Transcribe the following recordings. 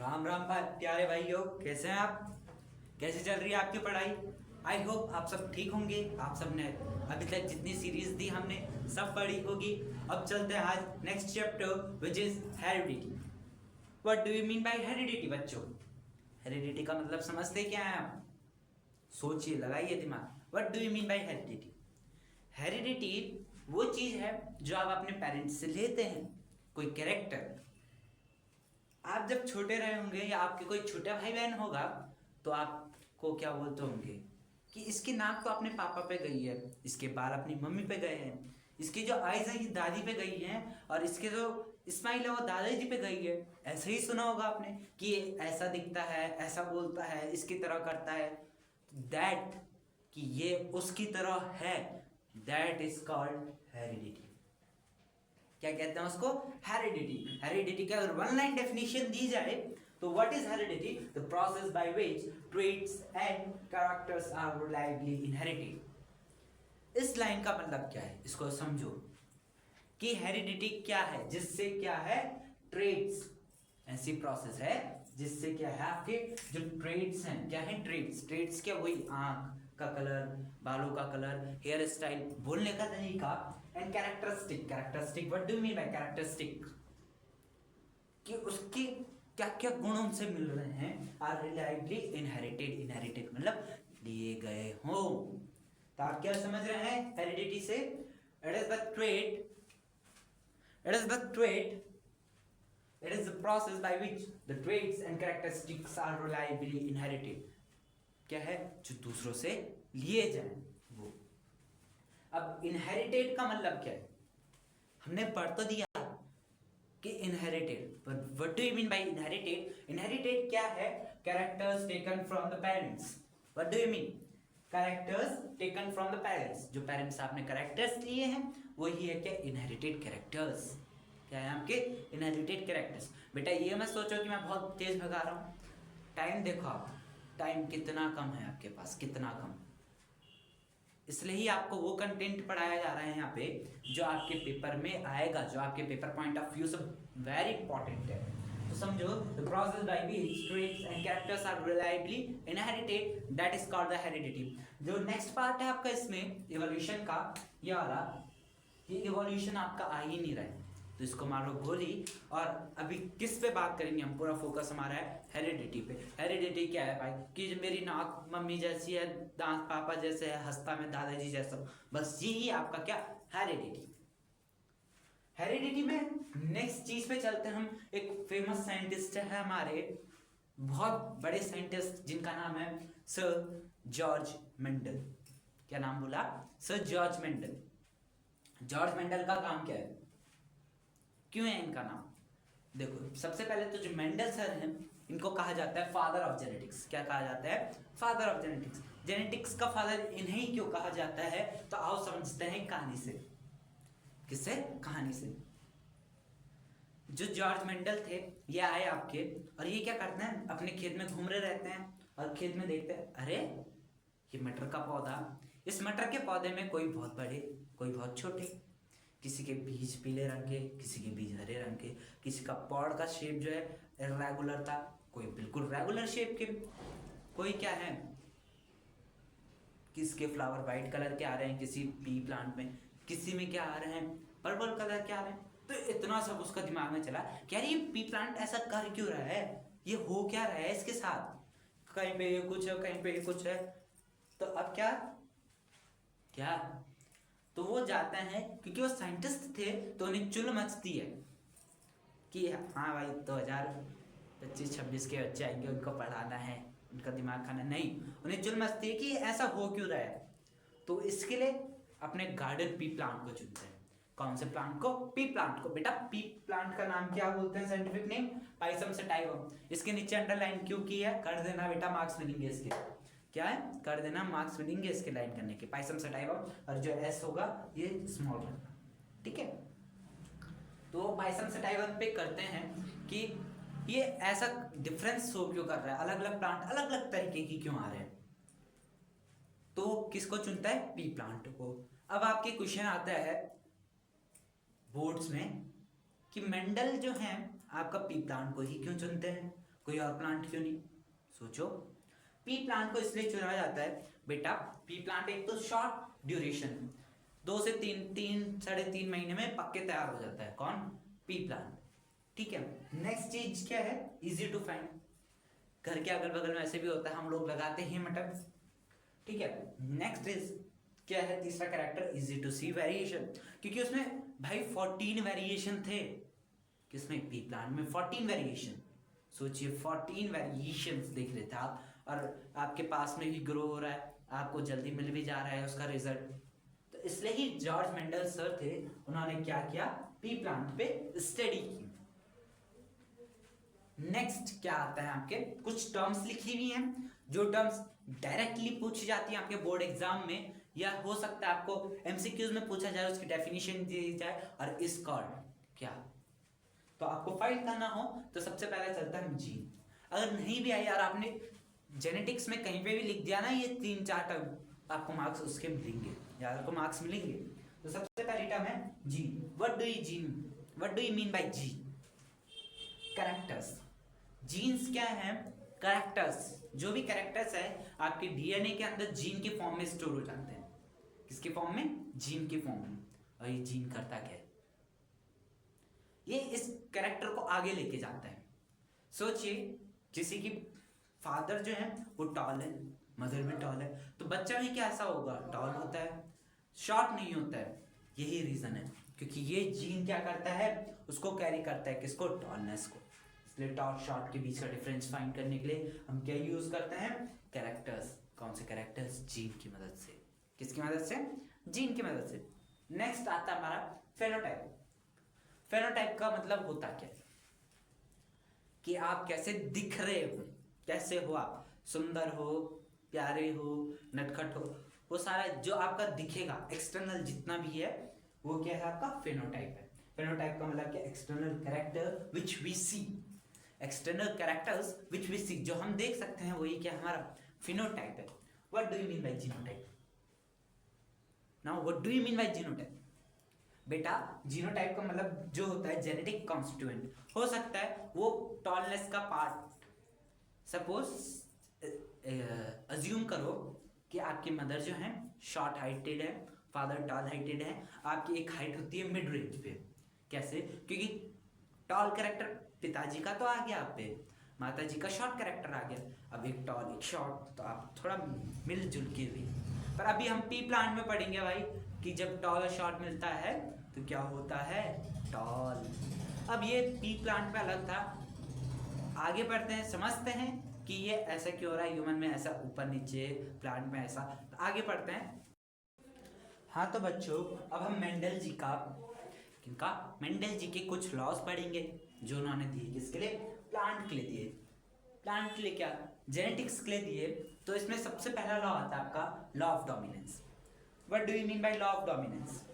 राम राम भाई, प्यारे भाइयों, कैसे हैं आप? कैसे चल रही है आपकी पढ़ाई? आई होप आप सब ठीक होंगे। आप सब ने अभी तक जितनी सीरीज दी हमने सब पढ़ी होगी। अब चलते हैं आज next chapter which is heredity. What do you mean bye heredity बच्चों? हेरिडिटी का मतलब समझते क्या है आप? सोचिए, लगाइए दिमाग। What do you mean bye heredity? Heredity वो चीज है जो आप अपने पेरेंट्स से लेते हैं। कोई कैरेक्टर आप जब छोटे रहे होंगे या आपके कोई छोटा भाई बहन होगा तो आपको क्या बोलते होंगे कि इसकी नाक तो अपने पापा पे गई है, इसके बाल अपनी मम्मी पे गए हैं, इसकी जो आईज है ये दादी पे गई हैं, और इसके जो स्माइल है वो दादाजी पे गई है। ऐसे ही सुना होगा आपने कि ये ऐसा दिखता है, ऐसा बोलता है, इसकी तरह करता है। दैट कि ये उसकी तरह है, दैट इज कॉल्ड हेरिडिटी। क्या कहते हैं उसको? हेरिडिटी। हेरिडिटी का अगर वन लाइन डेफिनेशन दी जाए तो what is heredity? The process by which traits and characters are reliably inherited. इस लाइन का मतलब क्या है, इसको समझो कि हेरिडिटी क्या है, जिससे क्या है ट्रेट्स, ऐसी प्रोसेस है जिससे क्या है आपके जो ट्रेट्स हैं, क्या है ट्रेट्स? ट्रेट्स क्या? वही आंख का कलर, बालों का कलर, हेयर स्टाइल, बोलने का तरीका, and characteristic. Characteristic what do you mean bye characteristic? कि उसके क्या क्या गुण उनसे मिल रहे हैं, आर रिलायबली इनहेरिटेड। इनहेरिटेड मतलब लिए गए हो। तो आप क्या समझ रहे हैं हेरिडिटी से? It is the trait, it is the trait, it is the process by which the traits and characteristics are reliably inherited। क्या है? जो दूसरों से लिए जाए वो। अब इनहेरिटेड का मतलब क्या है? हमने पढ़ तो दिया कि इनहेरिटेड, पर what do you mean bye inherited? Inherited क्या है? Characters taken from the parents. What do you mean? Characters taken from the parents. जो पेरेंट्स आपने कैरेक्टर्स लिए हैं वही है क्या? Inherited characters. क्या है आपके? Inherited characters. बेटा ये मत सोचो कि मैं बहुत तेज भगा रहा हूँ। टाइम देखो आप, टाइम कितना कम है आपके पास, कितना कम। इसलिए ही आपको वो कंटेंट पढ़ाया जा रहा है यहाँ पे जो आपके पेपर में आएगा, जो आपके पेपर पॉइंट ऑफ व्यू से वेरी इंपॉर्टेंट है। तो समझो, the process by which traits and characters are reliably inherited, that is called the heredity. जो नेक्स्ट पार्ट है आपका इसमें इवोल्यूशन का, ये वाला, ये इवोल्यूशन आपका आ ही नहीं रहा है, तो इसको मारो गोली। और अभी किस पे बात करेंगे हम? पूरा फोकस हमारा है हेरिडिटी पे। हेरिडिटी क्या है भाई? कि मेरी नाक मम्मी जैसी है, दांत पापा जैसे है, हंसता मैं दादाजी जैसा, बस यही आपका क्या? हेरिडिटी। हेरिडिटी में नेक्स्ट चीज पे चलते हैं हम। एक फेमस साइंटिस्ट है हमारे, बहुत बड़े साइंटिस्ट, जिनका नाम है सर जॉर्ज मेंडल। क्या नाम बोला? Sir George Mendel. George Mendel का काम क्या है? क्यों है इनका नाम? देखो, सबसे पहले तो जो मेंडल सर हैं इनको कहा जाता है फादर ऑफ जेनेटिक्स। क्या कहा जाता है? Father of genetics. जेनेटिक्स का फादर इन्हें क्यों कहा जाता है? तो आओ समझते हैं कहानी से। किससे? कहानी से। जो जॉर्ज मेंडल थे ये आए आपके, और ये क्या करते हैं, अपने खेत में घूम रहे रहते हैं और खेत में देखते हैं, अरे ये मटर का पौधा, इस मटर के पौधे में कोई बहुत बड़े, कोई बहुत छोटे, किसी के बीज पीले रंग के, किसी के बीज हरे रंग के, किसी का पॉड का शेप जो है इरेगुलर था, कोई बिल्कुल रेगुलर शेप के, कोई क्या है, किसके फ्लावर वाइट कलर के आ रहे हैं किसी पी प्लांट में, किसी में क्या आ रहे हैं पर्पल कलर के आ रहे हैं। तो इतना सब उसका दिमाग में चला कि यार ये पी प्लांट ऐसा कर क्यों रहा है, ये हो क्या रहा है इसके साथ, कहीं पे ये कुछ है, कहीं पे ये कुछ है। तो अब क्या क्या तो वो जाते हैं, क्योंकि वो साइंटिस्ट थे तो उन्हें चुल मचती है कि हाँ भाई 2025-26 के बच्चे आएंगे, उनको पढ़ाना है, उनका दिमाग खाना नहीं, उन्हें चुल मचती है कि ऐसा हो क्यों रहा है। तो इसके लिए अपने गार्डन पी प्लांट को चुनते हैं। कौन से प्लांट को? पी प्लांट को। बेटा पी प्लांट का नाम क्या बोलते हैं साइंटिफिक नेम? Pisum sativum. इसके नीचे अंडरलाइन क्यों की है? कर देना बेटा, मार्क्स मिलेंगे इसके। क्या है? कर देना, मार्क्स मिलेंगे इसके लाइन करने के। पाइसम सटाइवम, और जो एस होगा ये स्मॉल रखना, ठीक है। तो पाइसम सटाइवम पे करते हैं कि ये ऐसा डिफरेंस शो क्यों कर रहा है, अलग अलग प्लांट अलग अलग तरीके की क्यों आ रहे हैं। तो किसको चुनता है? पी प्लांट को। अब आपके क्वेश्चन आता है बोर्ड्स में कि मेंडल जो है आपका पी प्लांट को ही क्यों चुनते हैं, कोई और प्लांट क्यों नहीं? सोचो। पी प्लांट को इसलिए चुना जाता है बेटा, पी प्लांट एक तो शॉर्ट ड्यूरेशन, 2 से 3 महीने में पक्के तैयार हो जाता है। कौन? Pea plant. ठीक है। नेक्स्ट चीज क्या है? Easy to find. घर के अगल बगल में ऐसे भी होता है, हम लोग लगाते हैं मटर। ठीक है। नेक्स्ट इज क्या है? तीसरा character, easy to see variation, क्योंकि उसमें भाई 14 वेरिएशन थे। किसमें? पी प्लांट में 14 वेरिएशन। सोचिए 14 वेरिएशंस देख रहे थे आप, और आपके पास में भी ग्रो हो रहा है, आपको जल्दी मिल भी जा रहा है उसका रिजल्ट। तो इसलिए ही जॉर्ज मेंडल सर थे, उन्होंने क्या किया? पी प्लांट पे स्टडी की। नेक्स्ट क्या आता है? आपके कुछ टर्म्स लिखी हुई हैं, जो टर्म्स डायरेक्टली पूछी जाती है आपके बोर्ड एग्जाम में, या हो सकता है आपको एमसीक्यूज में पूछा जाए, उसकी डेफिनेशन दी जाए, और इज कॉल्ड क्या। तो आपको फाइंड करना हो तो सबसे पहले चलता है जीन। अगर नहीं भी आई यार, आपने जेनेटिक्स में कहीं पे भी लिख दिया ना ये 3-4 टर्म, आपको मार्क्स उसके मिलेंगे, यार आपको मार्क्स मिलेंगे। तो सबसे पहली टर्म है gene. What do you mean by gene? Characters. Genes क्या है? कैरेक्टर्स। जो भी कैरेक्टर्स है आपके डीएनए के अंदर जीन के फॉर्म में स्टोर हो जाते हैं। किसके फॉर्म में? जीन के फॉर्म में। और ये जीन करता क्या है? ये इस कैरेक्टर को आगे लेके जाता है। सोचिए किसी की फादर जो है वो टॉल है, मदर भी टॉल है, तो बच्चा भी क्या ऐसा होगा? टॉल होता है, शॉर्ट नहीं होता है। यही रीजन है, क्योंकि ये जीन क्या करता है? उसको कैरी करता है। किसको? टॉलनेस को। इसलिए टॉल शॉर्ट के बीच का डिफरेंस फाइंड करने के लिए हम क्या यूज करते हैं? कैरेक्टर्स। कौन से कैरेक्टर्स? जीन की मदद से। किसकी मदद से? जीन की मदद से। नेक्स्ट आता है हमारा फेनोटाइप। फेनोटाइप का मतलब होता क्या है? कि आप कैसे दिख रहे हो, कैसे हो आप, सुंदर हो, प्यारे हो, नटखट हो, वो सारा जो आपका दिखेगा एक्सटर्नल जितना भी है वो क्या है? आपका फेनोटाइप है। फेनोटाइप का मतलब क्या? External character which we see. External characters which we see, जो हम देख सकते हैं वही क्या हमारा फिनोटाइप है। What do you mean bye genotype? Now what do you mean bye genotype? बेटा जीनोटाइप का मतलब जो होता है जेनेटिक कॉन्स्टिट्यूएंट। हो सकता है वो टॉलनेस का पार्ट। सपोज अज्यूम करो कि आपकी मदर जो है शॉर्ट हाइटेड है, फादर टॉल हाइटेड है, आपकी एक हाइट होती है मिड रेंज पे। कैसे? क्योंकि टॉल कैरेक्टर पिताजी का तो आ गया आप पे, माता जी का शॉर्ट कैरेक्टर आ गया, अब एक टॉल एक शॉर्ट, तो आप थोड़ा मिलजुल के हुई। पर अभी हम पी प्लांट में पढ़ेंगे भाई कि जब टॉल और शॉर्ट मिलता है तो क्या होता है? टॉल। अब ये पी प्लांट में अलग था, आगे बढ़ते हैं, समझते हैं कि ये ऐसा क्यों हो रहा है, ह्यूमन में ऐसा ऊपर नीचे, प्लांट में ऐसा। तो आगे बढ़ते हैं। हाँ तो बच्चों अब हम मेंडल जी का किनका? मेंडल जी के कुछ लॉज पढ़ेंगे जो उन्होंने दिए। किसके लिए? प्लांट के लिए दिए। प्लांट के लिए क्या? जेनेटिक्स के लिए दिए। तो इसमें सबसे पहला लॉ आता है आपका law of dominance. What do you mean by law of dominance?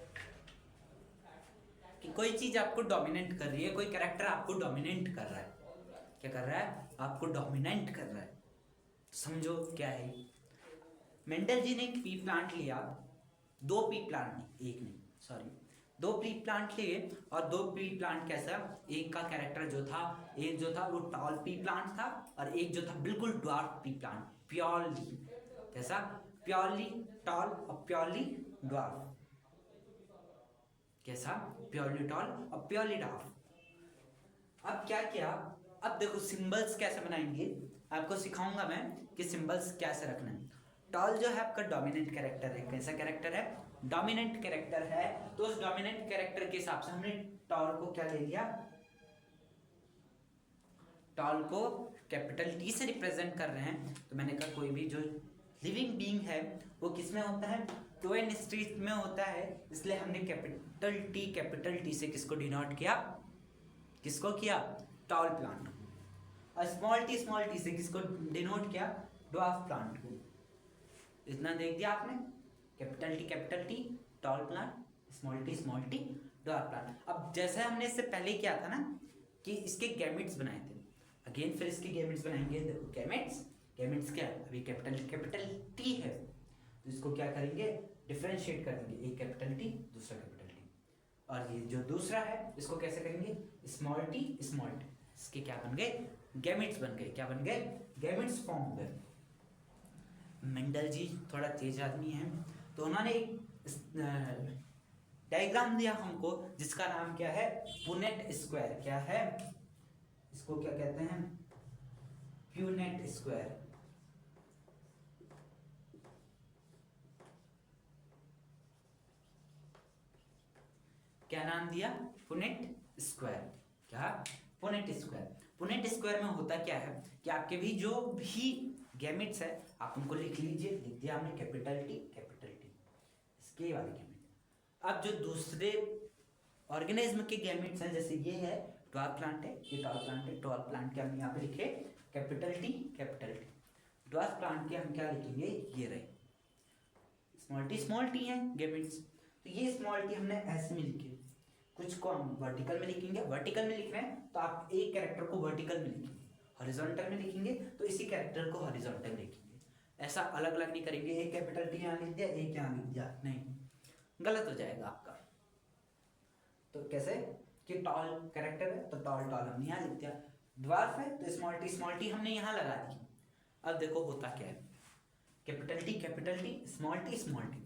कि कोई चीज आपको डोमिनेंट कर रही है, कोई कैरेक्टर आपको डोमिनेंट कर रहा है। क्या कर रहा है? आपको डोमिनेंट कर रहा है। समझो क्या है। मेंडल जी ने एक पी प्लांट लिया, 2 पी प्लांट नहीं, एक नहीं सॉरी 2 पी प्लांट लिए, और 2 पी प्लांट कैसा? एक का कैरेक्टर जो था, एक जो था वो टॉल पी प्लांट था, और एक जो था बिल्कुल ड्वार्फ पी प्लांट, प्योरली कैसा? प्योरली टॉल और प्योरली ड्वार्फ। कैसा? प्योरली टॉल और प्योरली ड्वार्फ। अब क्या किया? अब देखो सिंबल्स कैसे बनाएंगे, आपको सिखाऊंगा मैं कि सिंबल्स कैसे रखना है। टॉल जो है आपका डोमिनेंट कैरेक्टर है। कैसा कैरेक्टर है? डोमिनेंट कैरेक्टर है। तो उस डोमिनेंट कैरेक्टर के हिसाब से हमने टॉल को क्या ले लिया? टॉल को कैपिटल टी से रिप्रेजेंट कर रहे हैं। तो मैंने कहा कोई भी जो लिविंग बीइंग है वो किस में होता है? टोएन स्ट्रीट में होता है, इसलिए हमने कैपिटल टी से किसको डिनोट किया? किसको किया? Tall plant. और स्मॉल टी से किसको डिनोट किया? ड्वार्फ प्लांट को। इतना देख दिया आपने? Capital T tall plant, small T dwarf plant. अब जैसे हमने इससे पहले किया था ना कि इसके गैमेट्स बनाए थे, अगेन फिर इसके गैमेट्स बनाएंगे। देखो गैमेट्स क्या है? अभी कैपिटल टी है, तो इसको क्या करेंगे? डिफरेंशिएट कर देंगे, एक कैपिटल टी दूसरा कैपिटल टी। और ये जो दूसरा है इसको कैसे करेंगे? स्मॉल टी, इसके क्या बन गए? गैमेट्स बन गए। क्या बन गए? गैमेट्स फॉर्म हो गए। मेंडल जी थोड़ा तेज आदमी है, तो उन्होंने एक डायग्राम दिया हमको जिसका नाम क्या है? Punnett square. क्या है इसको? क्या कहते हैं? Punnett square. क्या नाम दिया? Punnett square. क्या? Punnett square. पुनेट स्क्वायर में होता क्या है कि आपके भी जो भी गैमेट्स है आप उनको लिख लीजिए। लिख दिया हमने कैपिटल टी, इसके वाले गैमेट। अब जो दूसरे ऑर्गेनिज्म के गैमेट्स हैं, जैसे ये है ड्वार्फ प्लांट है, ये टॉल प्लांट है। टॉल प्लांट के हम यहाँ पे लिखे कैपिटल टी। ड्वार्फ प्लांट के हम क्या लिखेंगे? ये रहे स्मॉल टी है गैमेट्स। तो ये स्मॉल टी हमने ऐसे में लिखे, कुछ को हम वर्टिकल में लिखेंगे। वर्टिकल में लिख रहे हैं तो आप एक कैरेक्टर को वर्टिकल में लिखेंगे, हॉरिजॉन्टल में लिखेंगे तो इसी कैरेक्टर को हॉरिजॉन्टल लिखेंगे। ऐसा अलग अलग नहीं करेंगे, एक कैपिटल टी यहाँ लिख दिया, एक यहाँ लिख दिया, नहीं, गलत हो जाएगा आपका। तो कैसे कि टॉल कैरेक्टर है तो टॉल हमने यहाँ लिख दिया, ड्वार्फ है तो स्मॉल टी हमने यहाँ लगा दी। अब देखो होता क्या है, कैपिटल टी, स्मॉल टी।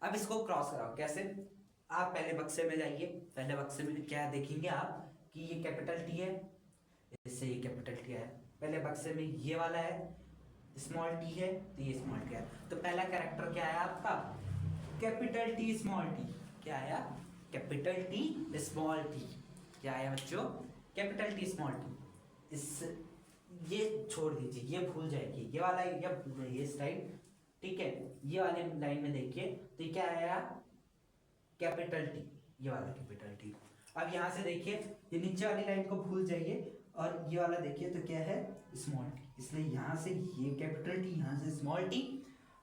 अब इसको क्रॉस कराओ। कैसे? आप पहले बक्से में जाइए। पहले बक्से में क्या देखेंगे आप कि ये कैपिटल टी है, इससे ये कैपिटल टी है। पहले बक्से में ये वाला है, स्मॉल टी है तो ये स्मॉल टी है। तो पहला कैरेक्टर क्या आया आपका? Capital T small T. क्या आया? Capital T small T. क्या आया बच्चों? Capital T small T. इस ये छोड़ दीजिए, ये भूल जाएगी, ये वाला ये भूल जाइए इस टाइप, ठीक है। ये वाले लाइन में देखिए तो क्या आया? कैपिटल टी, ये वाला कैपिटल टी। अब यहाँ से देखिए ये नीचे वाली लाइन को भूल जाइए और ये वाला देखिए तो क्या है? Small T. इसलिए यहाँ से ये कैपिटल टी, यहाँ से स्मॉल टी।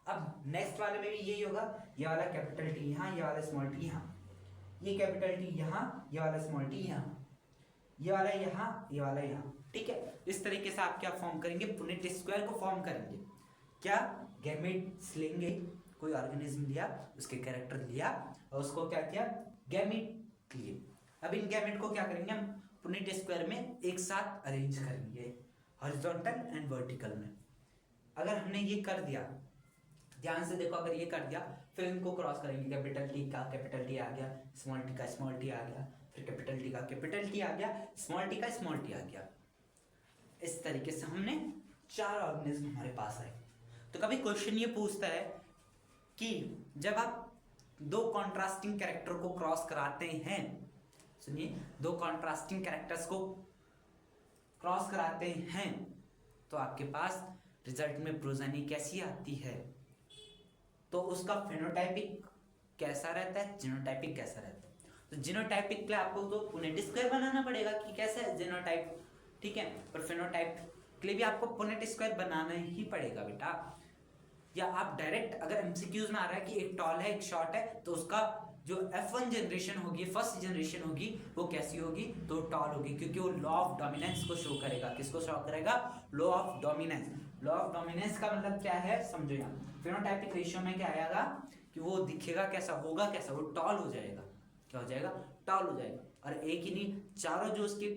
अब नेक्स्ट वाले में भी यही होगा, ये वाला कैपिटल टी यहाँ, ये वाला स्मॉल टी यहाँ, ये कैपिटल टी यहाँ, ये वाला स्मॉल टी यहाँ, ये वाला यहाँ, ये वाला यहाँ, ठीक है। इस तरीके से आप क्या फॉर्म करेंगे? पुनेट स्क्वायर को फॉर्म करेंगे। क्या? गैमेट्स लेंगे, कोई ऑर्गेनिज्म लिया, उसके कैरेक्टर लिया और उसको क्या किया? गैमेट लिए। अब इन गैमेट को क्या करेंगे हम? पुनेट स्क्वायर में एक साथ अरेंज करेंगे, हॉरिजॉन्टल एंड वर्टिकल में। अगर हमने ये कर दिया, ध्यान से देखो, अगर ये कर दिया फिर इनको क्रॉस करेंगे। कैपिटल टी का कैपिटल टी आ गया, स्मॉल टी का स्मॉल टी आ गया, फिर कैपिटल टी का कैपिटल टी आ गया, स्मॉल टी का स्मॉल टी आ गया। इस तरीके से हमने 4 ऑर्गेनिज्म हमारे पास आए। तो कभी क्वेश्चन ये पूछता है कि जब आप 2 कॉन्ट्रास्टिंग कैरेक्टर को क्रॉस कराते हैं, सुनिए, 2 कॉन्ट्रास्टिंग कैरेक्टर्स को क्रॉस कराते हैं तो आपके पास रिजल्ट में प्रोजेनी कैसी आती है? तो उसका फेनोटाइपिक कैसा रहता है, जीनोटाइपिक कैसा रहता है? तो जीनोटाइपिक के लिए आपको तो पुनेट स्क्वायर बनाना पड़ेगा कि कैसा है जीनोटाइप, ठीक है। पर फेनोटाइप के लिए भी आपको पुनेट स्क्वायर बनाना ही पड़ेगा बेटा। या आप डायरेक्ट, अगर एमसीक्यूज में आ रहा है कि एक टॉल है एक शॉर्ट है, तो उसका जो F1 जनरेशन होगी, फर्स्ट जनरेशन होगी, वो कैसी होगी? तो टॉल होगी, क्योंकि वो लॉ ऑफ डोमिनेंस को शो करेगा। किसको शो करेगा? Law of dominance. Law of dominance का मतलब क्या है समझो। यहाँ फेनोटाइपिक रेशियो में क्या आएगा कि वो दिखेगा कैसा, होगा कैसा? वो टॉल हो जाएगा। क्या हो जाएगा? टॉल हो जाएगा। और एक ही नहीं, चारों जो उसकी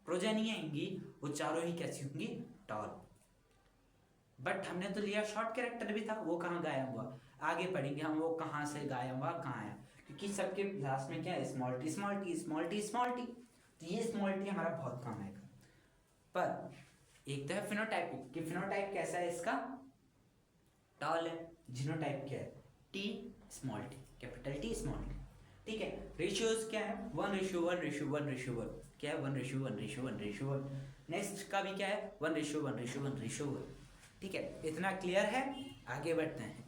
प्रोजेनी आएंगी वो चारों ही कैसी होंगी? टॉल। बट हमने तो लिया शॉर्ट कैरेक्टर भी था, वो कहाँ गायब हुआ? आगे पढ़ेंगे हम वो कहाँ से गायब हुआ, कहाँ आया, क्योंकि सबके लास्ट में क्या है? Small T small T small T small T. तो ये स्मॉल टी हमारा बहुत काम आएगा। पर एक तो है फिनोटाइपिक, कि फिनोटाइप कैसा है इसका? टॉल है। जीनोटाइप क्या है? T small T, capital T small T, ठीक है। रेशियोज क्या है? 1:1:1:1:1। क्या है? 1:1:1:1:1। नेक्स्ट का भी क्या है? 1:1:1:1:1। ठीक है, इतना क्लियर है? आगे बढ़ते हैं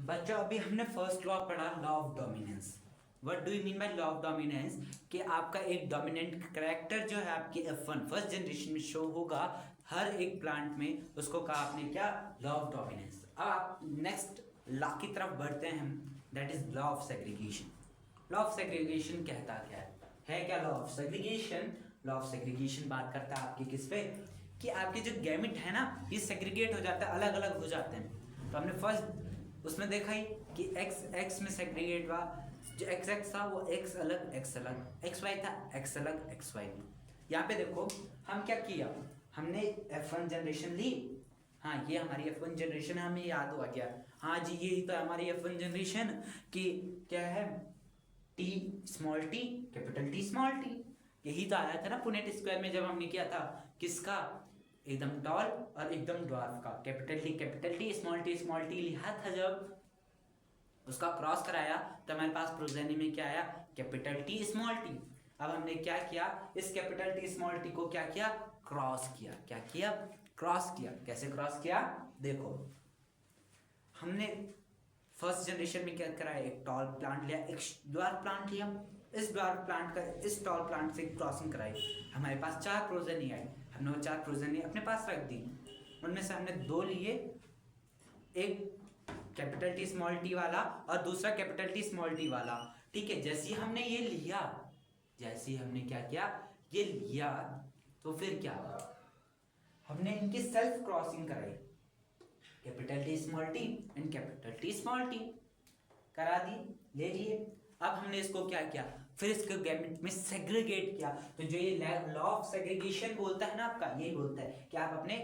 बच्चों। अभी हमने फर्स्ट लॉ पढ़ा, law of dominance. What do you mean by law of dominance? कि आपका एक डोमिनेंट कैरेक्टर जो है आपके F1 फर्स्ट जनरेशन में शो होगा हर एक प्लांट में, उसको कहा आपने क्या? Law of dominance. अब आप नेक्स्ट लॉ की तरफ बढ़ते हैं हम, that is law of segregation. Law of segregation कहता क्या है क्या law of segregation? Law of segregation बात करता है आपके किस पे? कि आपके जो गैमेट है ना, ये सेग्रीगेट हो जाता है, अलग अलग हो जाते हैं। तो हमने फर्स्ट उसमें देखा ही कि x में सेग्रीगेट हुआ, जो x था वो x अलग, xy था x अलग xy। यहाँ पे देखो हम क्या किया, हमने F1 जनरेशन ली। हाँ, ये हमारी F1 जनरेशन, हमें याद हो गया। हाँ जी, ये तो हमारी F1 जनरेशन की क्या है, T small T capital T small T. यही तो आया था ना पुनेट स्क्वायर में, जब हमने किया था किसका, एकदम टॉल और एकदम ड्वार्फ का, कैपिटल टी स्मॉल टी लिखा था। जब उसका क्रॉस कराया तो हमारे पास प्रोजेनी में क्या आया, कैपिटल टी स्मॉल टी। अब हमने क्या किया, इस कैपिटल टी स्मॉल टी को क्या किया, क्रॉस किया। क्या किया, क्रॉस किया। कैसे क्रॉस किया, देखो हमने फर्स्ट जनरेशन में क्या कराया, एक टॉल प्लांट लिया, एक ड्वार्फ प्लांट लिया। इस ड्वार्फ प्लांट का इस टॉल प्लांट से क्रॉसिंग कराई। हमारे पास 4 प्रोजेनी आए, हमने वो 4 प्रोजेनी अपने पास रख दी। उनमें से हमने 2 लिए, एक कैपिटल टी स्मॉल टी वाला और दूसरा कैपिटल टी स्मॉल टी वाला। ठीक है, जैसे ही हमने ये लिया, जैसे ही हमने क्या किया, ये लिया, तो फिर क्या हुआ, हमने इनकी सेल्फ क्रॉसिंग कराई, capital T small T and capital T small T करा दी, ले लिए। अब हमने इसको क्या किया, फिर इसको गैमेट में सेग्रीगेट किया। तो जो ये लॉ ऑफ सेग्रीगेशन बोलता है ना आपका, यही बोलता है कि आप अपने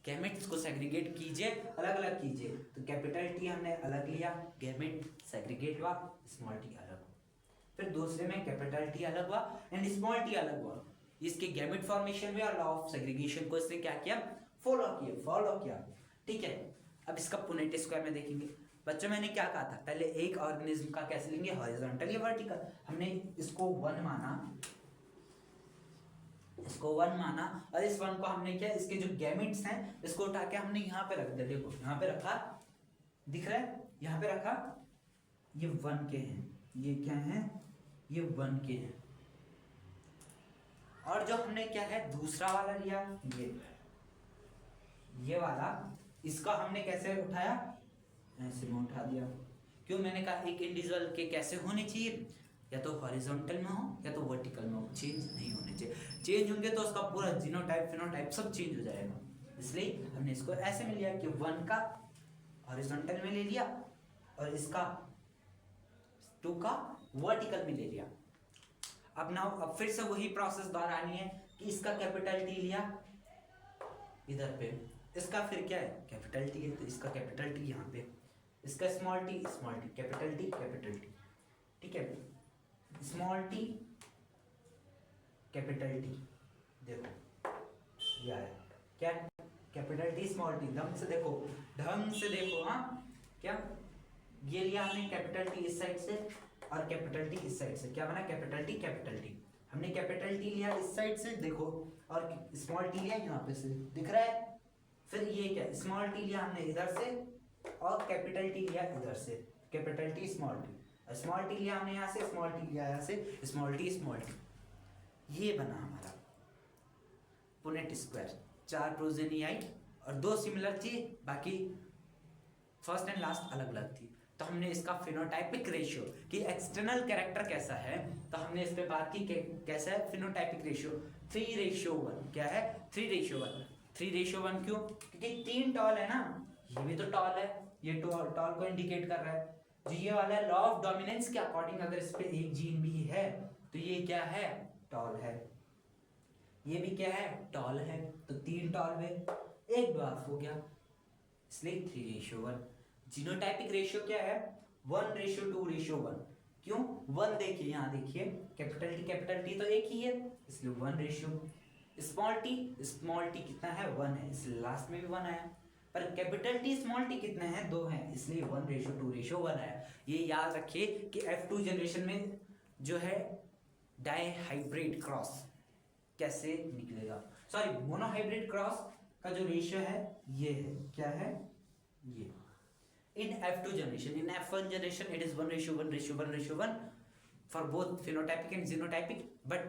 गैमेट्स को सेग्रीगेट कीजिए, अलग अलग कीजिए। तो कैपिटल टी हमने अलग लिया, गैमेट सेग्रीगेट हुआ, स्मॉल टी अलग। फिर दूसरे में कैपिटल टी अलग हुआ एंड स्मॉल टी अलग हुआ। इसके गैमेट फॉर्मेशन में और लॉ ऑफ सेग्रीगेशन को इसने क्या किया, फॉलो किया। ठीक है, अब इसका पुनेट स्क्वायर में देखेंगे। बच्चों मैंने क्या कहा था, पहले एक ऑर्गेनिज्म का कैसे लेंगे, हॉरिजॉन्टल या वर्टिकल। हमने इसको 1 माना, और इस 1 को हमने क्या, इसके जो गैमेट्स हैं इसको उठा के हमने यहाँ पे रख दिया। देखो यहाँ पे रखा, दिख रहा है, यहाँ पे रखा, ये 1 के हैं, ये क्या है, ये 1 के हैं। और जो हमने क्या है दूसरा वाला लिया, ये वाला, इसका हमने कैसे उठाया, ऐसे में उठा दिया। क्यों, मैंने कहा एक इंडिविजुअल के कैसे होने चाहिए, या तो हॉरिजॉन्टल में हो या तो वर्टिकल में हो, चेंज नहीं होने चाहिए। चेंज होंगे तो उसका पूरा जीनोटाइप फिनोटाइप सब चेंज हो जाएगा। इसलिए हमने इसको ऐसे में लिया कि 1 का हॉरिजॉन्टल में ले लिया और इसका 2 का वर्टिकल में ले लिया। अब फिर से वही प्रोसेस दोहरानी है कि इसका कैपिटल टी लिया इधर पे, इसका फिर क्या है, कैपिटल टी है तो इसका कैपिटल टी यहाँ पे, इसका स्मॉल टी कैपिटल टी। ठीक है, स्मॉल टी कैपिटल टी, देखो ये आया क्या, कैपिटल टी स्मॉल टी। ढंग से देखो हाँ, क्या ये लिया हमने कैपिटल टी इस साइड से और कैपिटल टी इस साइड से, क्या बना, कैपिटल टी। हमने कैपिटल टी लिया इस साइड से, देखो, और स्मॉल टी लिया यहाँ पे से, दिख रहा है। फिर ये क्या, स्मॉल टी लिया हमने इधर से और कैपिटल टी लिया इधर से, कैपिटल टी स्मॉल टी लिया हमने यहाँ से, स्मॉल टी लिया यहाँ से, स्मॉल टी। ये बना हमारा पुनेट स्क्वायर। 4 प्रोजेनी आई और 2 सिमिलर थी, बाकी फर्स्ट एंड लास्ट अलग अलग थी। तो हमने इसका फिनोटाइपिक रेशियो कि एक्सटर्नल कैरेक्टर कैसा है, तो हमने इस पे बात की कैसा है फिनोटाइपिक रेशियो, 3:1। क्या है, 3:1 क्यों, क्योंकि 3 टॉल है ना, ये भी तो टॉल है, ये टॉल को इंडिकेट कर रहा है। जो ये वाला लॉ ऑफ डोमिनेंस के अकॉर्डिंग अगर इस पे एक जीन भी है तो ये क्या है, टॉल है, ये भी क्या है, टॉल है। तो 3 टॉल में 1 ड्वार्फ हो गया, इसलिए 3:1। जीनोटाइपिक रेशियो क्या है, 1:2:1। क्यों, 1 देखिए यहाँ, देखिए कैपिटल टी तो एक ही है, इसलिए 1 स्मॉल टी कितना है, 1 है, इसलिए लास्ट में भी 1 आया। पर कैपिटल टी स्मॉल टी कितने हैं, 2 हैं, इसलिए 1:2:1 आया। ये याद रखिए कि F2 जनरेशन में जो है डाइहाइब्रिड क्रॉस कैसे निकलेगा, सॉरी मोनोहाइब्रिड क्रॉस का जो रेशियो है ये है, क्या है ये। In F2 generation, in F1 generation it is 1:1:1:1 for both phenotypic and genotypic, but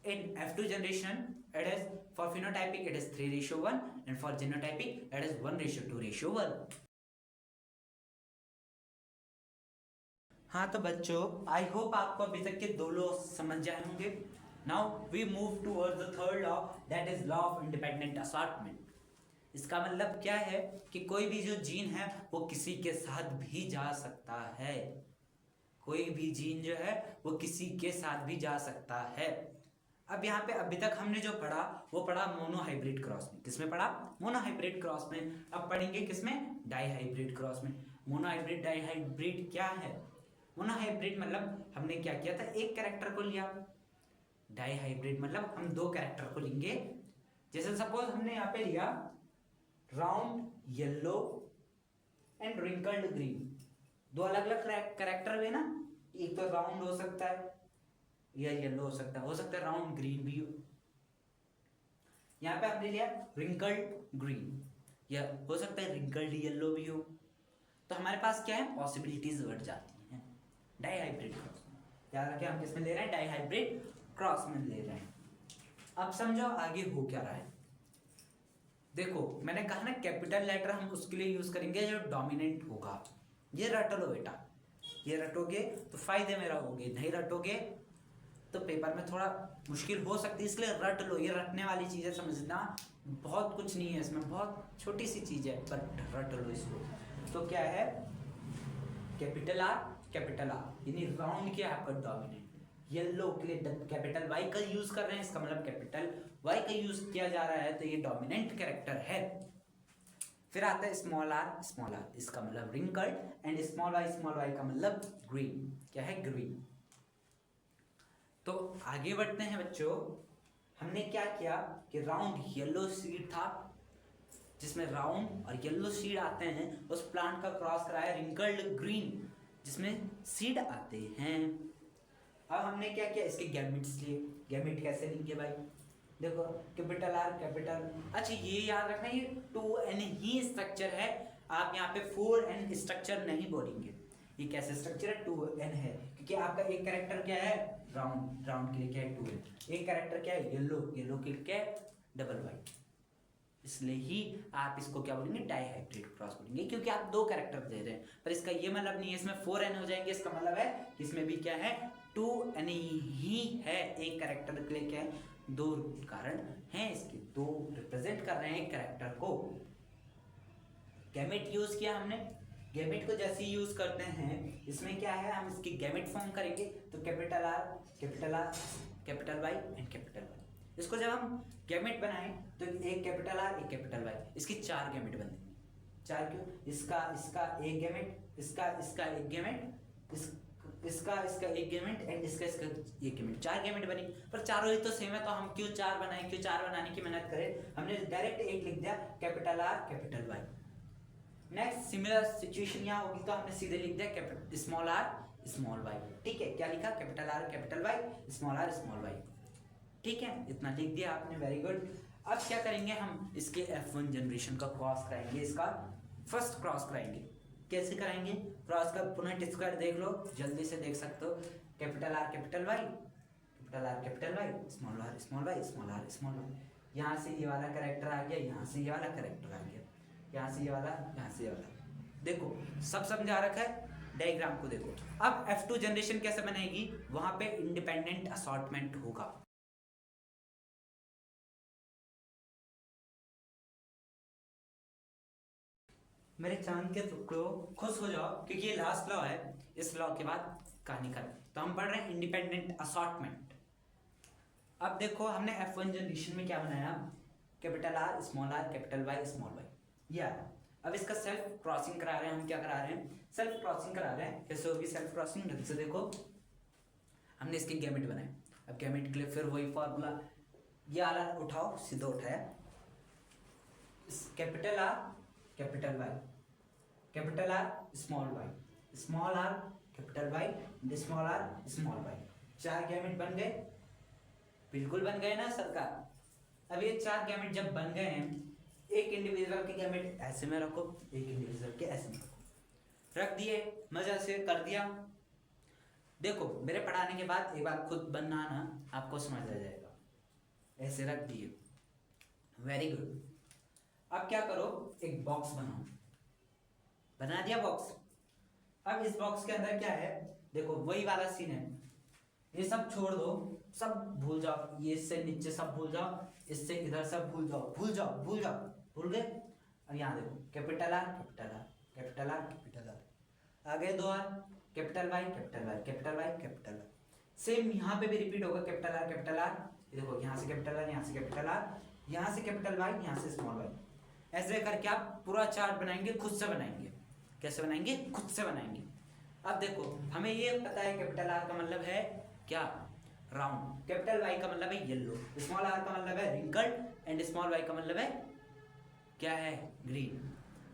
in F2 generation it is for phenotypic it is 3:1 and for genotypic it is 1:2:1. हाँ तो बच्चों, आई होप आपको अभी तक के 2 लॉ समझ जाए होंगे। Now we move towards the third law, that is law of independent assortment. इसका मतलब क्या है कि कोई भी जो जीन है वो किसी के साथ भी जा सकता है, कोई भी जीन जो है वो किसी के साथ भी जा सकता है। अब यहाँ पे अभी तक हमने जो पढ़ा वो पढ़ा मोनोहाइब्रिड क्रॉस में। किसमें पढ़ा? मोनोहाइब्रिड क्रॉस में। अब पढ़ेंगे किसमें? डाईहाइब्रिड क्रॉस में। मोनोहाइब्रिड डाईहाइब्रिड क्या है? मोनोहाइब्रिड मतलब हमने क्या किया था, एक कैरेक्टर को लिया। डाईहाइब्रिड मतलब हम दो कैरेक्टर को लेंगे। जैसे सपोज हमने यहाँ पे लिया round yellow and wrinkled green, दो अलग अलग कैरेक्टर हुए ना। एक तो राउंड हो सकता है या येलो हो सकता है राउंड ग्रीन भी हो। यहाँ पे हमने लिया रिंकल्ड ग्रीन, या हो सकता है रिंकल्ड येलो भी हो। तो हमारे पास क्या है, पॉसिबिलिटीज बढ़ जाती हैं डाईहाइब्रिड क्रॉस में। याद रखें हम किसमें ले रहे हैं, डाईहाइब्रिड क्रॉस में ले रहे हैं। अब समझो आगे हो क्या रहा है। देखो मैंने कहा ना कैपिटल लेटर हम उसके लिए यूज करेंगे जो डोमिनेंट होगा। ये रट लो बेटा, ये रटोगे तो फायदे में रहोगे, नहीं रटोगे तो पेपर में थोड़ा मुश्किल हो सकती है। इसलिए रट लो, ये रटने वाली चीज़ें समझना, बहुत कुछ नहीं है इसमें, बहुत छोटी सी चीज़ है, पर रट लो इसको। तो क्या है, कैपिटल आर यानी राउंड क्या है आपका डोमिनेंट। येलो के लिए कैपिटल वाई का यूज कर रहे हैं, इसका मतलब कैपिटल वाई का यूज किया जा रहा है, तो ये डोमिनेंट कैरेक्टर है। फिर आता है स्मॉल आर, इसका मतलब रिंकल्ड, एंड स्मॉल वाई का मतलब ग्रीन। क्या है, ग्रीन। तो आगे बढ़ते हैं बच्चों। हमने क्या किया कि राउंड येलो सीड था, जिसमें राउंड और येलो सीड आते हैं, उस प्लांट का क्रॉस कराया रिंकल्ड ग्रीन जिसमें सीड आते हैं। अब हमने क्या किया, इसके गैमेट्स लिए। गैमेट कैसे लेंगे भाई, देखो कैपिटल आर कैपिटल, अच्छा ये याद रखना ये 2n ही स्ट्रक्चर है, आप यहाँ पे 4n स्ट्रक्चर नहीं बोलेंगे। ये कैसे स्ट्रक्चर है, 2n है, क्योंकि आपका एक कैरेक्टर क्या है, राउंड के लिए क्या है 2n, एक कैरेक्टर क्या है येलो के लिए क्या है डबल वाई, इसलिए ही आप इसको क्या बोलेंगे, डाईहाइब्रिड क्रॉस बोलेंगे, क्योंकि आप दो कैरेक्टर दे रहे हैं। पर इसका ये मतलब नहीं है इसमें 4n हो जाएंगे, इसका मतलब है कि इसमें भी क्या है 2n ही है, एक कैरेक्टर के लिए क्या है, दो कारण हैं इसके, दो रिप्रेजेंट कर रहे हैं एक कैरेक्टर को। गैमेट यूज किया हमने, गैमेट को जैसे यूज करते हैं इसमें क्या है, हम इसकी गैमेट फॉर्म करेंगे, तो capital R capital Y and capital Y. इसको जब हम गैमेट बनाएं तो एक कैपिटल आर एक कैपिटल वाई, इसकी 4 गैमेट बनेंगे। 4 क्यों, इसका एक गैमेट, इसका एक गैमेट, इसका एक गैमेट एंड इसका एक गैमेट, 4 गैमेट बनी। पर चारों ही तो सेम है, तो हम क्यों 4 बनाएं, क्यों 4 बनाने की मेहनत करें, हमने डायरेक्ट एक लिख दिया capital R capital Y. Next similar situation यहाँ होगी तो हमने सीधे लिख दिया स्मॉल आर स्मॉल वाई। ठीक है, क्या लिखा, capital R capital Y, small R small Y. ठीक है, इतना लिख दिया आपने, वेरी गुड। अब क्या करेंगे, हम इसके F1 जनरेशन का क्रॉस कराएंगे, इसका फर्स्ट क्रॉस कराएंगे। कैसे कराएंगे क्रॉस का, पुनः स्क्वायर देख लो, जल्दी से देख सकते हो, capital R capital Y small R small Y small R small Y. यहाँ से ये वाला कैरेक्टर आ गया, यहाँ से ये वाला कैरेक्टर आ गया, यहाँ से ये वाला, यहाँ से ये वाला। देखो सब समझा रखा है, डायग्राम को देखो। अब F2 जनरेशन कैसे बनेगी, वहां पे इंडिपेंडेंट असॉर्टमेंट होगा। मेरे चांद के टुकड़ों खुश हो जाओ, क्योंकि ये लास्ट लॉ है, इस लॉ के बाद कहानी खत्म। तो हम पढ़ रहे हैं इंडिपेंडेंट असॉर्टमेंट। अब देखो हमने F1 जनरेशन में क्या बनाया, capital R capital Y small Y, ये आया। अब इसका सेल्फ क्रॉसिंग करा रहे हैं, हम क्या करा रहे हैं, सेल्फ क्रॉसिंग करा रहे हैं। कैसे होगी सेल्फ क्रॉसिंग, ढंग से देखो, हमने इसके गैमेट बनाए। अब गैमेट के लिए फिर वही फॉर्मूला, ये आला उठाओ, सीधा उठाया, capital R capital Y capital R small R capital Y small R small Y. 4 gamete बन गए, बिल्कुल बन गए ना सरकार। अब ये 4 गैमेट जब बन गए हैं, एक इंडिविजुअल के गैमेट ऐसे में रखो, एक इंडिविजुअल के ऐसे में रखो, रख दिए, मजा से कर दिया। देखो मेरे पढ़ाने के बाद एक बार खुद बनाना, आपको समझ आ जाएगा। ऐसे रख दिए, वेरी गुड। अब क्या करो, एक बॉक्स बनाओ, बना दिया बॉक्स। अब इस बॉक्स के अंदर क्या है, देखो वही वाला सीन है, ये सब छोड़ दो, सब भूल जाओ, ये इससे नीचे सब भूल जाओ, इससे इधर सब भूल जाओ, भूल गए। अब यहाँ देखो कैपिटल आर कैपिटल आर, आ गए 2 R, capital Y capital Y. Same यहाँ पे भी रिपीट होगा, कैपिटल आर देखो यहाँ से कैपिटल आर, यहाँ से कैपिटल आर, यहाँ से कैपिटल वाई, यहाँ से स्मॉल वाई, ऐसे करके आप पूरा चार्ट बनाएंगे, खुद से बनाएंगे। कैसे बनाएंगे? खुद से बनाएंगे। अब देखो हमें ये पता है कैपिटल आर का मतलब है क्या? राउंड। कैपिटल वाई का मतलब है येलो, स्मॉल आर का मतलब है रिंकल्ड एंड स्मॉल वाई का मतलब है क्या है? ग्रीन।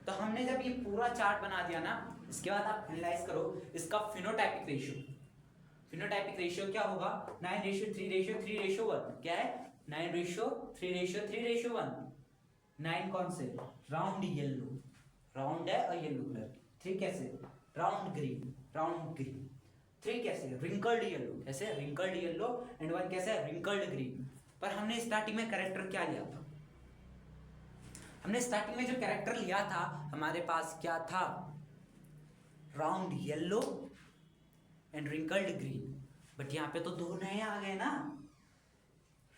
तो हमने जब ये पूरा चार्ट बना दिया ना, इसके बाद आप एनालाइज करो इसका फिनोटाइपिक रेशियो। फिनोटाइपिक रेशियो क्या होगा? 9:3:3:1। क्या है? 9:3:3:1। 9 कौन से? राउंड येलो, राउंड है और येलो कलर। 3 कैसे? Round green, round green. 3 कैसे? Wrinkled yellow. कैसे? Wrinkled yellow. एंड 1 कैसे? Wrinkled green. पर हमने स्टार्टिंग में कैरेक्टर क्या लिया था? हमने स्टार्टिंग में जो कैरेक्टर लिया था हमारे पास क्या था? Round yellow and wrinkled green. But यहाँ पे तो 2 नए आ गए ना,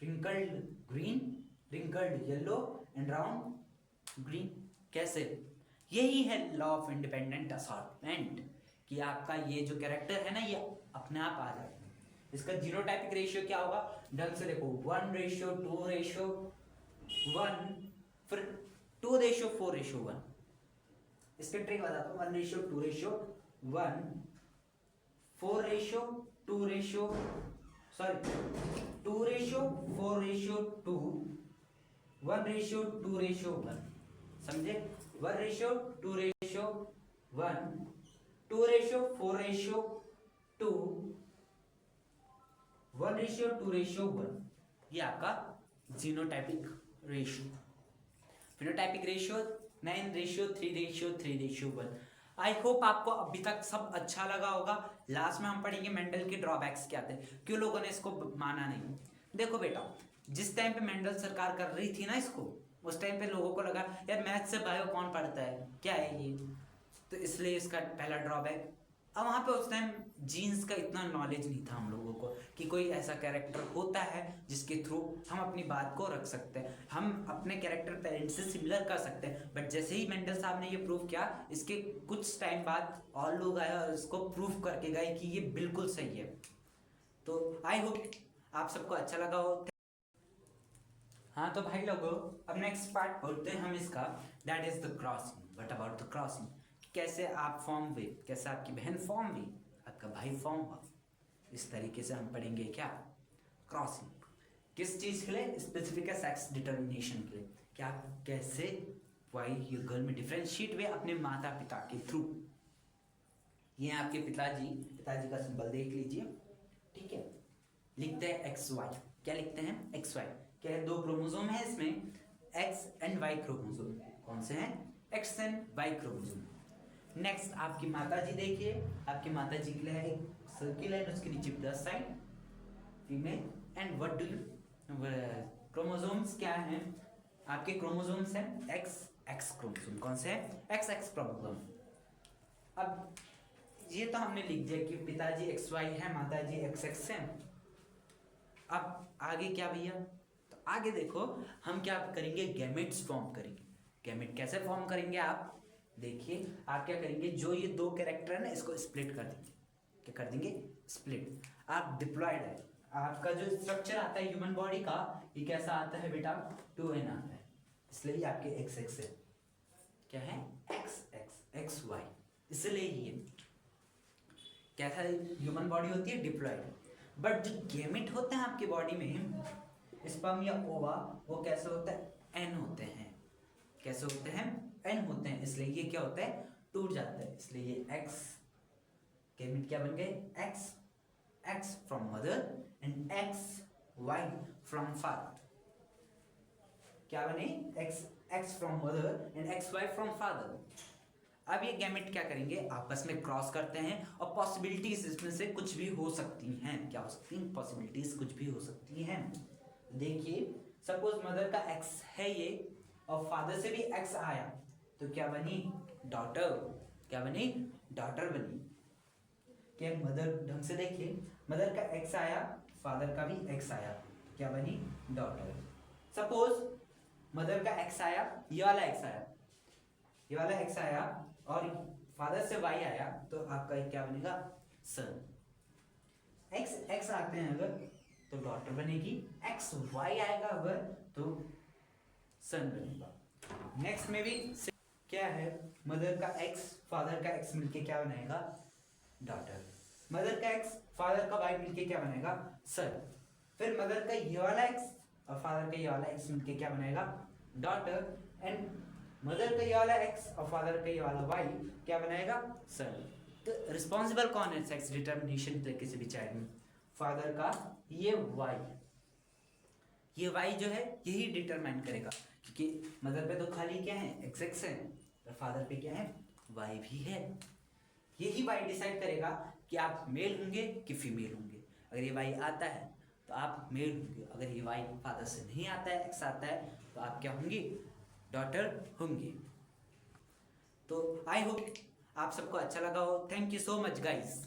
wrinkled green, wrinkled yellow and round green. कैसे? यही है लॉ ऑफ इंडिपेंडेंट असॉर्टमेंट कि आपका ये जो कैरेक्टर है ना ये अपने आप आ जाए। इसका जीनोटाइपिक रेशियो क्या होगा? ढंग से देखो, 1:2:1, फिर 2:4:1। इसके ट्रिक बताता हूँ। 1:2:1, 4:2, सॉरी 2:4:2, 1:2:1। समझे? 1:2:1, 2:4:2, 1:2:1। ये आपका genotypic ratio. Phenotypic ratio 9:3:3:1। I hope आपको अभी तक सब अच्छा लगा होगा। लास्ट में हम पढ़ेंगे मेंडल के ड्रॉबैक्स क्या थे, क्यों लोगों ने इसको माना नहीं। देखो बेटा, जिस टाइम पे मेंडल सरकार कर रही थी ना इसको, उस टाइम पे लोगों को लगा यार मैथ से बायो कौन पढ़ता है, क्या है ये, तो इसलिए इसका पहला ड्रॉबैक। अब वहाँ पे उस टाइम जीन्स का इतना नॉलेज नहीं था हम लोगों को कि कोई ऐसा कैरेक्टर होता है जिसके थ्रू हम अपनी बात को रख सकते हैं, हम अपने कैरेक्टर पेरेंट्स से सिमिलर कर सकते हैं। बट जैसे ही मेंडल साहब ने ये प्रूव किया, इसके कुछ टाइम बाद और लोग आए और इसको प्रूव करके गए कि ये बिल्कुल सही है। तो आई होप आप सबको अच्छा लगा हो। हाँ तो भाई लोगों, अब नेक्स्ट पार्ट बोलते हैं हम इसका, that is the crossing. What about the crossing? कैसे आप फॉर्म हुए, कैसे आपकी बहन फॉर्म हुई, आपका भाई फॉर्म हुआ। इस तरीके से हम पढ़ेंगे क्या? क्रॉसिंग। किस चीज़ के लिए? स्पेसिफिक सेक्स डिटर्मिनेशन के लिए। क्या कैसे वाई ये गर्ल में डिफ्रेंशिएट हुए अपने माता पिता के थ्रू। ये आपके पिताजी का सिंबल देख लीजिए, ठीक है। लिखते हैं एक्स वाई। क्या लिखते हैं? X Y. क्या है? 2 क्रोमोसोम है इसमें, एक्स एंड वाई क्रोमोसोम। कौन से हैं? X and Y chromosome. Next आपकी माताजी देखिए, आपकी माताजी के लिए है एक सर्किल है, उसके नीचे plus sign, female. And what do you chromosomes क्या हैं? आपके क्रोमोसोम्स हैं एक्स एक्स क्रोमोसोम। कौन से हैं? X x chromosome. अब ये तो हमने लिख दिया कि पिताजी एक्स वाई है, माताजी एक्स एक्स है। अब आगे क्या भैया? तो आगे देखो हम क्या करेंगे? गैमेट्स फॉर्म करेंगे। गैमेट कैसे फॉर्म करेंगे आप देखिए। आप क्या करेंगे? जो ये 2 कैरेक्टर है ना, इसको स्प्लिट कर देंगे। क्या कर देंगे? स्प्लिट। आप डिप्लॉयड है, आपका जो स्ट्रक्चर आता है ह्यूमन बॉडी का, ये कैसा आता है बेटा? 2n आता है, इसलिए आपके एक्स एक्स है। क्या है? X X X Y. इसलिए ये कैसा ह्यूमन बॉडी होती है? डिप्लॉयड। बट जो गैमेट होते हैं आपकी बॉडी में, स्पर्म या ओवा, वो कैसे होता है? n होते हैं। कैसे होते हैं? n होते हैं। इसलिए ये क्या होता है? टूट जाता है। इसलिए ये x गैमेट क्या बन गए? x from mother and x y from father. क्या बने? x from mother and x y from father. अब ये गैमेट क्या करेंगे? आपस में क्रॉस करते हैं और पॉसिबिलिटीज इसमें से कुछ भी हो सकती हैं। क्या हो सकती हैं? पॉसिबिलिटीज कुछ भी हो सकती हैं। देखिए सपोज मदर का x है ये और फादर से भी x आया, तो क्या बनी? डॉटर। क्या बनी? डॉटर बनी। क्या मदर, ढंग से देखिए, मदर का x आया, फादर का भी x आया, क्या बनी? डॉटर। सपोज मदर का x आया, ये वाला x आया, ये वाला x आया और फादर से y आया, तो आपका क्या बनेगा? सन। x आते हैं अगर तो डॉटर बनेगी, एक्स वाई आएगा अगर तो सन बनेगा। नेक्स्ट में भी क्या है, मदर का एक्स फादर का एक्स मिलके क्या बनाएगा, डॉटर। मदर का एक्स फादर का वाई मिलके क्या बनाएगा, सन। फिर मदर का ये वाला एक्स और फादर का ये वाला एक्स मिलके क्या बनाएगा, डॉटर। एंड मदर का ये वाला एक्स और फादर का ये वाला वाई क्या बनाएगा, सन। तो रिस्पॉन्सिबल कौन है सेक्स डिटर्मिनेशन तरीके से भी चाइल्ड में, फादर का ये वाई। ये वाई जो है यही डिटरमाइन करेगा, क्योंकि मदर पे तो खाली क्या है, एक्स एक्स है, और फादर पे क्या है, वाई भी है। यही वाई डिसाइड करेगा कि आप मेल होंगे कि फीमेल होंगे। अगर ये वाई आता है तो आप मेल होंगे, अगर ये वाई फादर से नहीं आता है, एक्स आता है, तो आप क्या होंगे, डॉटर होंगे। तो आई होप आप सबको अच्छा लगा हो। Thank you so much guys.